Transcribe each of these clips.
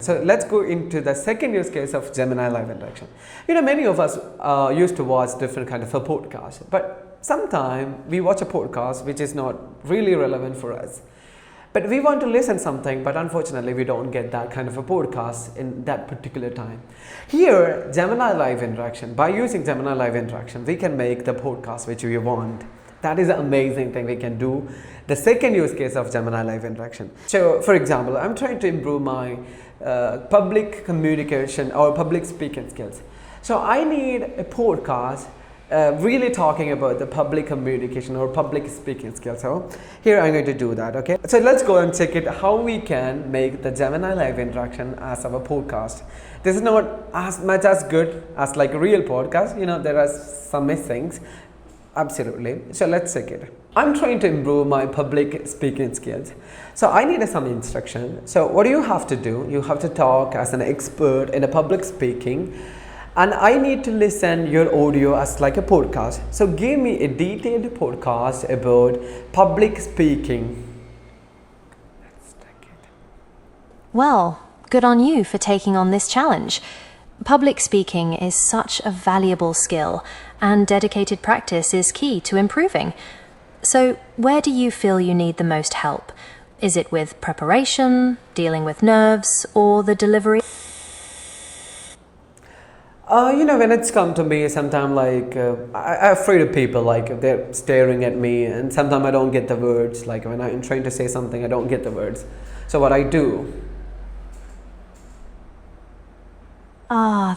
So let's go into the second use case of Gemini Live Interaction. Many of us used to watch different kind of a podcast, but sometimes we watch a podcast which is not really relevant for us. But we want to listen something, but unfortunately we don't get that kind of a podcast in that particular time. Here, Gemini Live Interaction, by using Gemini Live Interaction, we can make the podcast which we want. That is an amazing thing we can do. The second use case of Gemini Live Interaction. So, for example, I'm trying to improve my public communication or public speaking skills. So I need a podcast really talking about the public communication or public speaking skills. So here I'm going to do that. Okay, so let's go and check it how we can make the Gemini Live Interaction as our podcast. This is not as much as good as like a real podcast. There are some missings, absolutely. So let's check it. I'm trying to improve my public speaking skills, so I need some instruction. So what do you have to do? You have to talk as an expert in a public speaking, and I need to listen your audio as like a podcast. So give me a detailed podcast about public speaking. Let's check it. Well, good on you for taking on this challenge. Public speaking is such a valuable skill, and dedicated practice is key to improving. So where do you feel you need the most help? Is it with preparation, dealing with nerves, or the delivery? When it's come to me, sometimes I'm afraid of people, like they're staring at me, and sometimes I don't get the words. Like when I'm trying to say something, I don't get the words. So what I do?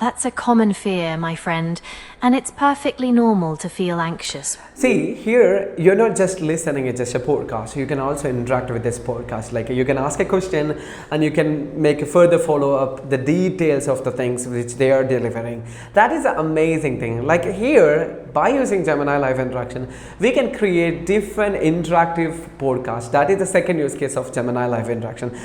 That's a common fear, my friend, and it's perfectly normal to feel anxious. See, here you're not just listening, it's just a podcast. You can also interact with this podcast. Like you can ask a question and you can make a further follow up the details of the things which they are delivering. That is an amazing thing. Like here, by using Gemini Live Interaction, we can create different interactive podcasts. That is the second use case of Gemini Live Interaction.